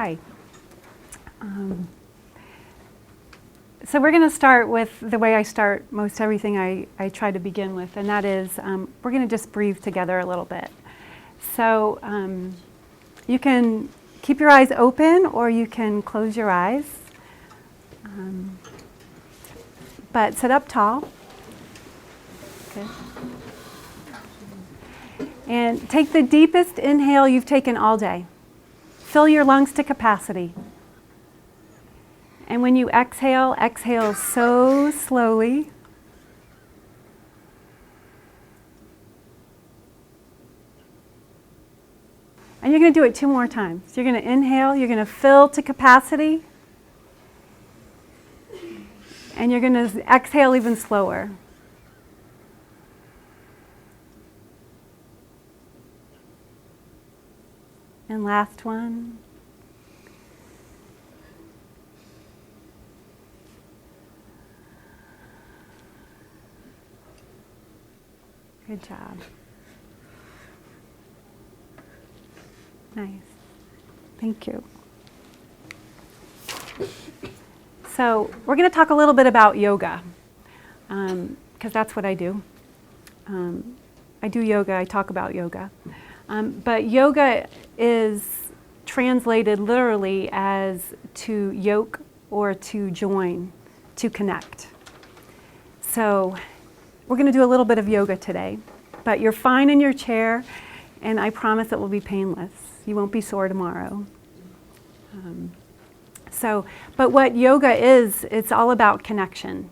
Hi. So we're going to start with the way I start most everything I try to begin with, and that is we're going to just breathe together a little bit. So you can keep your eyes open or you can close your eyes, but sit up tall. Okay. And take the deepest inhale you've taken all day. Fill your lungs to capacity. And when you exhale, exhale so slowly. And you're going to do it 2 more times. You're going to inhale, you're going to fill to capacity. And you're going to exhale even slower. And last one. Good job. Nice. Thank you. So we're going to talk a little bit about yoga, because that's what I do. I do yoga, I talk about yoga. But yoga is translated literally as to yoke or to join, to connect. So we're going to do a little bit of yoga today, but you're fine in your chair, and I promise it will be painless. You won't be sore tomorrow. But what yoga is, it's all about connection.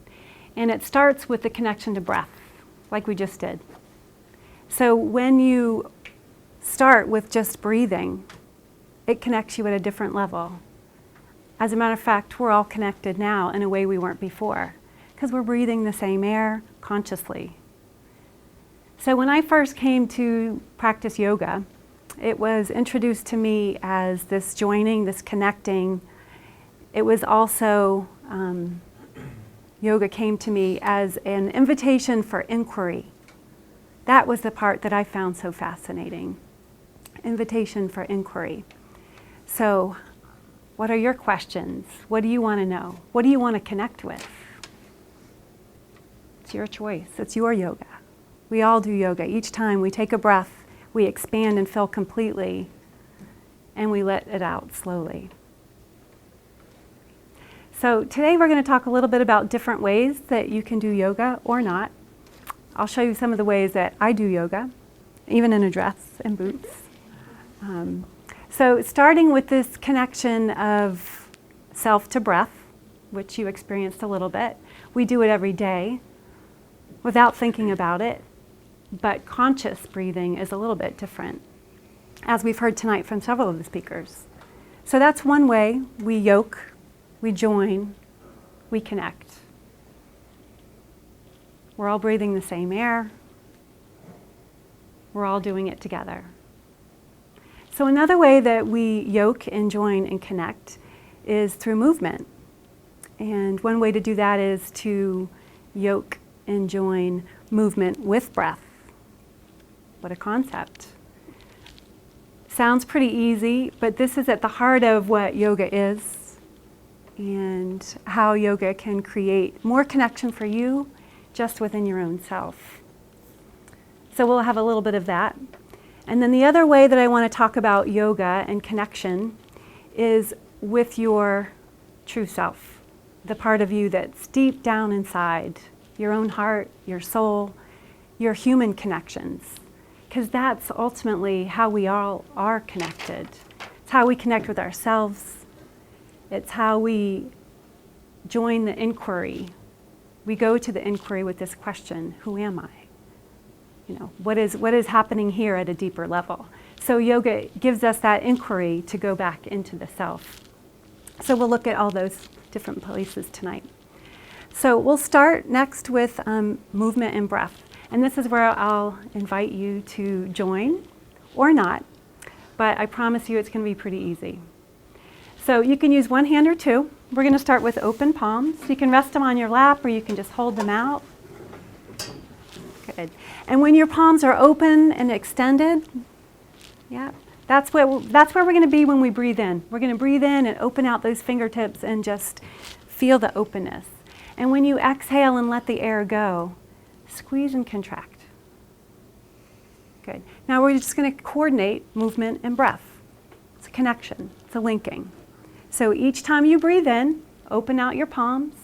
And it starts with the connection to breath, like we just did. So when you start with just breathing, it connects you at a different level. As a matter of fact, we're all connected now in a way we weren't before, because we're breathing the same air consciously. So when I first came to practice yoga, it was introduced to me as this joining, this connecting. It was also, yoga came to me as an invitation for inquiry. That was the part that I found so fascinating. Invitation for inquiry. So, what are your questions? What do you want to know? What do you want to connect with? It's your choice. It's your yoga. We all do yoga. Each time we take a breath, we expand and fill completely, and we let it out slowly. So today we're going to talk a little bit about different ways that you can do yoga or not. I'll show you some of the ways that I do yoga, even in a dress and boots. So starting with this connection of self to breath, which you experienced a little bit. We do it every day without thinking about it, but conscious breathing is a little bit different, as we've heard tonight from several of the speakers. So that's one way we yoke, we join, we connect. We're all breathing the same air. We're all doing it together. So another way that we yoke and join and connect is through movement. And one way to do that is to yoke and join movement with breath. What a concept. Sounds pretty easy, but this is at the heart of what yoga is and how yoga can create more connection for you just within your own self. So we'll have a little bit of that. And then the other way that I want to talk about yoga and connection is with your true self, the part of you that's deep down inside, your own heart, your soul, your human connections. Because that's ultimately how we all are connected. It's how we connect with ourselves. It's how we join the inquiry. We go to the inquiry with this question, who am I? You know, what is happening here at a deeper level? So yoga gives us that inquiry to go back into the self. So we'll look at all those different places tonight. So we'll start next with movement and breath. And this is where I'll invite you to join or not, but I promise you it's going to be pretty easy. So you can use one hand or two. We're going to start with open palms. You can rest them on your lap or you can just hold them out. Good. And when your palms are open and extended, yeah, That's where we're going to be when we breathe in. We're going to breathe in and open out those fingertips and just feel the openness. And when you exhale and let the air go, squeeze and contract. Good. Now we're just going to coordinate movement and breath. It's a connection. It's a linking. So each time you breathe in, open out your palms.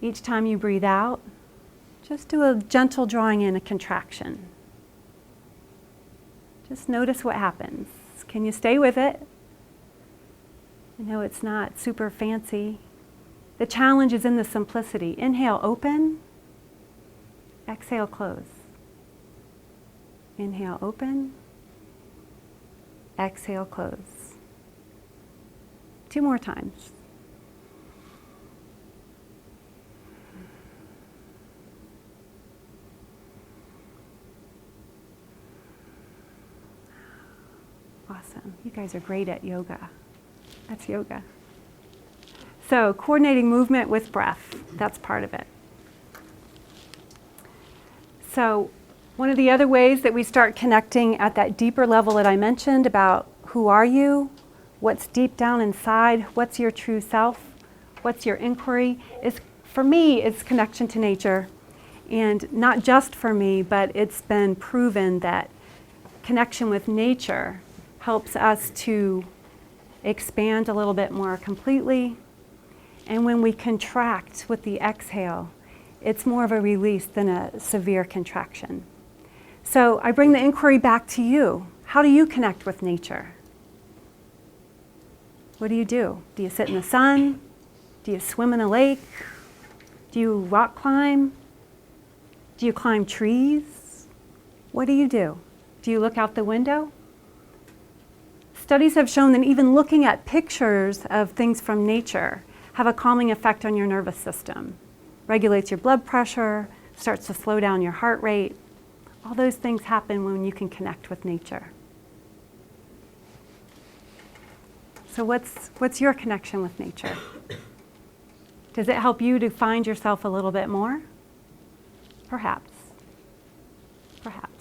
Each time you breathe out, just do a gentle drawing in, a contraction. Just notice what happens. Can you stay with it? I know it's not super fancy. The challenge is in the simplicity. Inhale, open. Exhale, close. Inhale, open. Exhale, close. 2 more times. Awesome. You guys are great at yoga. That's yoga. So, coordinating movement with breath, that's part of it. So, one of the other ways that we start connecting at that deeper level that I mentioned about who are you, what's deep down inside, what's your true self, what's your inquiry, is, for me, it's connection to nature. And not just for me, but it's been proven that connection with nature helps us to expand a little bit more completely. And when we contract with the exhale, it's more of a release than a severe contraction. So I bring the inquiry back to you. How do you connect with nature? What do you do? Do you sit in the sun? Do you swim in a lake? Do you rock climb? Do you climb trees? What do you do? Do you look out the window? Studies have shown that even looking at pictures of things from nature have a calming effect on your nervous system. Regulates your blood pressure, starts to slow down your heart rate. All those things happen when you can connect with nature. So what's your connection with nature? Does it help you to find yourself a little bit more? Perhaps. Perhaps.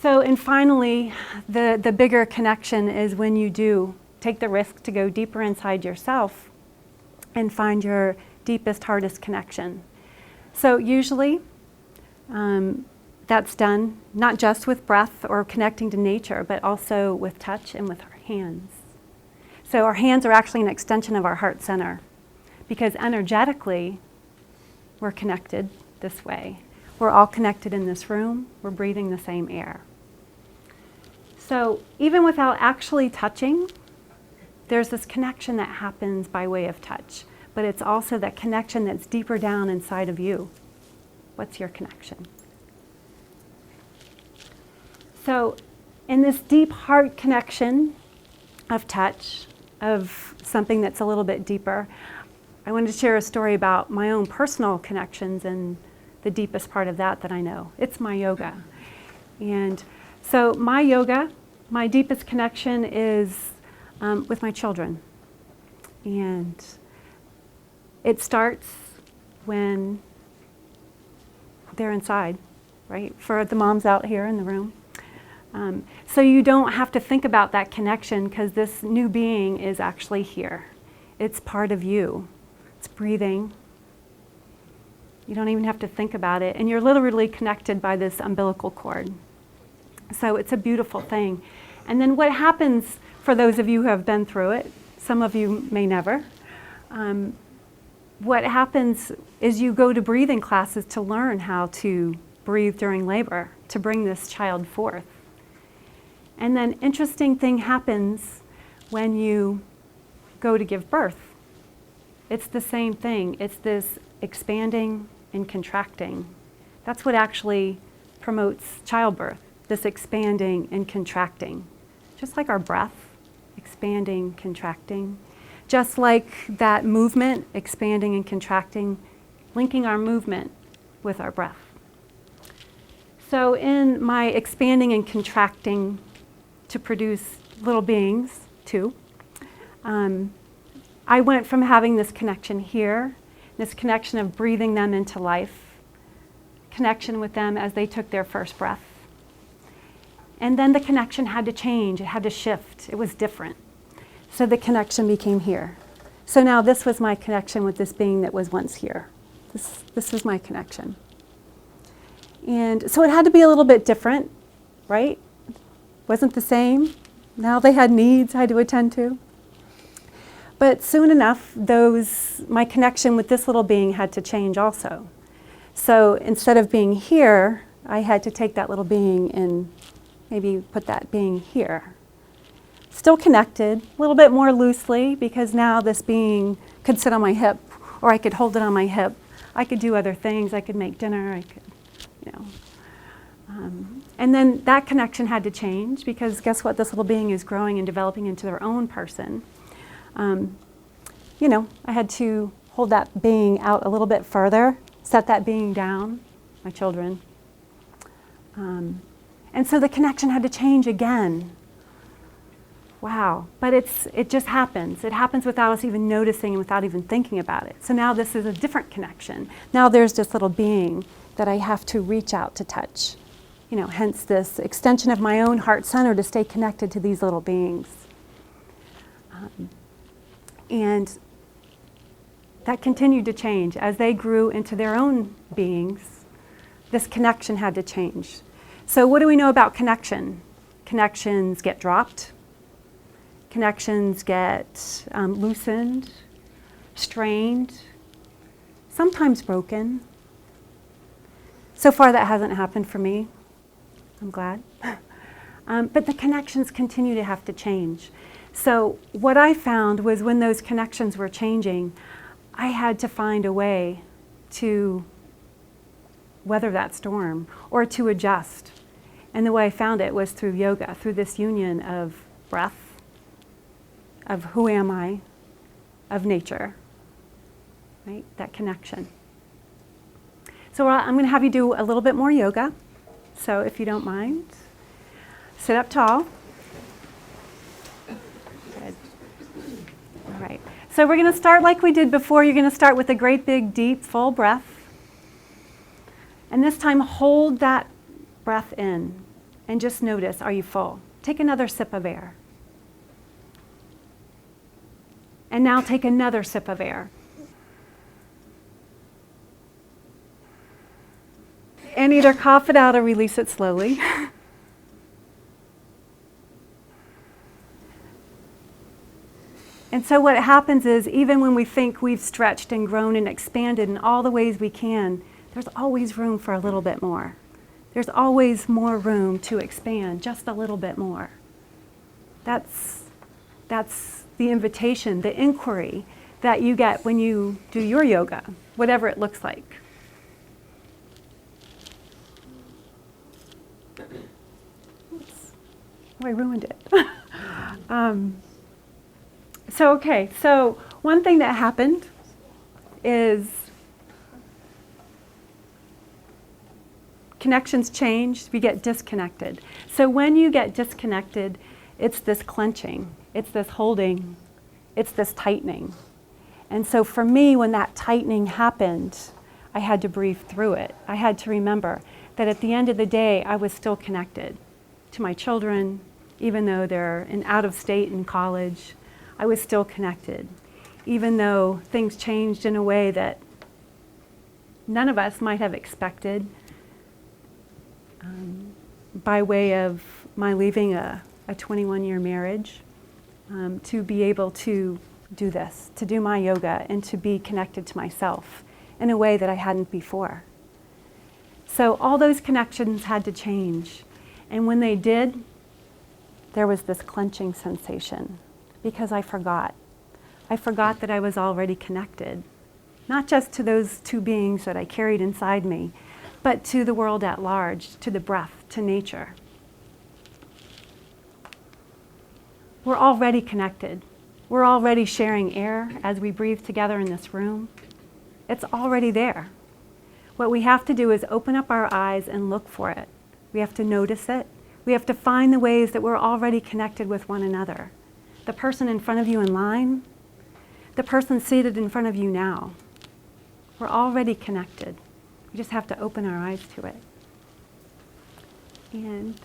So, and finally, the bigger connection is when you do take the risk to go deeper inside yourself and find your deepest, hardest connection. So usually, that's done not just with breath or connecting to nature, but also with touch and with our hands. So our hands are actually an extension of our heart center, because energetically, we're connected this way. We're all connected in this room. We're breathing the same air. So even without actually touching, there's this connection that happens by way of touch. But it's also that connection that's deeper down inside of you. What's your connection? So in this deep heart connection of touch, of something that's a little bit deeper, I wanted to share a story about my own personal connections and the deepest part of that I know. It's my yoga. And so my yoga, my deepest connection is with my children. And it starts when they're inside, right? For the moms out here in the room. So you don't have to think about that connection because this new being is actually here. It's part of you. It's breathing. You don't even have to think about it. And you're literally connected by this umbilical cord. So it's a beautiful thing. And then what happens, for those of you who have been through it, some of you may never, what happens is you go to breathing classes to learn how to breathe during labor, to bring this child forth. And then interesting thing happens when you go to give birth. It's the same thing. It's this expanding and contracting. That's what actually promotes childbirth, this expanding and contracting. Just like our breath, expanding, contracting. Just like that movement, expanding and contracting, linking our movement with our breath. So in my expanding and contracting to produce little beings, too, I went from having this connection here, this connection of breathing them into life, connection with them as they took their first breath. And then the connection had to change, it had to shift, it was different. So the connection became here. So now this was my connection with this being that was once here. This was my connection. And so it had to be a little bit different, right? Wasn't the same. Now they had needs I had to attend to. But soon enough, my connection with this little being had to change also. So instead of being here, I had to take that little being and maybe put that being here. Still connected, a little bit more loosely, because now this being could sit on my hip, or I could hold it on my hip. I could do other things. I could make dinner. I could, and then that connection had to change, because guess what? This little being is growing and developing into their own person. I had to hold that being out a little bit further, set that being down, my children. And so the connection had to change again. Wow. But it just happens. It happens without us even noticing and without even thinking about it. So now this is a different connection. Now there's this little being that I have to reach out to touch. Hence this extension of my own heart center to stay connected to these little beings. And that continued to change. As they grew into their own beings, this connection had to change. So what do we know about connection? Connections get dropped. Connections get loosened, strained, sometimes broken. So far that hasn't happened for me. I'm glad. But the connections continue to have to change. So what I found was when those connections were changing, I had to find a way to weather that storm or to adjust. And the way I found it was through yoga, through this union of breath, of who am I, of nature, right? That connection. So I'm going to have you do a little bit more yoga. So if you don't mind, sit up tall. Good. All right. So we're going to start like we did before. You're going to start with a great big, deep, full breath. And this time, hold that breath in and just notice, are you full? Take another sip of air. And now take another sip of air. And either cough it out or release it slowly. And so what happens is, even when we think we've stretched and grown and expanded in all the ways we can, there's always room for a little bit more. There's always more room to expand, just a little bit more. That's the invitation, the inquiry that you get when you do your yoga, whatever it looks like. Oops. Oh, I ruined it. So one thing that happened is connections change, we get disconnected. So when you get disconnected, it's this clenching, it's this holding, it's this tightening. And so for me, when that tightening happened, I had to breathe through it. I had to remember that at the end of the day, I was still connected to my children, even though they're out of state in college. I was still connected, even though things changed in a way that none of us might have expected, by way of my leaving a 21-year marriage, to be able to do this, to do my yoga, and to be connected to myself in a way that I hadn't before. So all those connections had to change. And when they did, there was this clenching sensation, because I forgot. I forgot that I was already connected, not just to those two beings that I carried inside me, but to the world at large, to the breath, to nature. We're already connected. We're already sharing air as we breathe together in this room. It's already there. What we have to do is open up our eyes and look for it. We have to notice it. We have to find the ways that we're already connected with one another. The person in front of you in line, the person seated in front of you now. We're already connected. We just have to open our eyes to it. And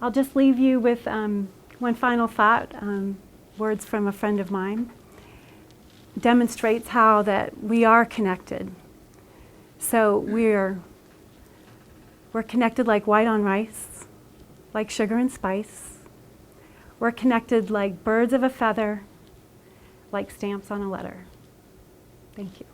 I'll just leave you with one final thought, words from a friend of mine. Demonstrates how that we are connected. So we're connected like white on rice, like sugar and spice. We're connected like birds of a feather, like stamps on a letter. Thank you.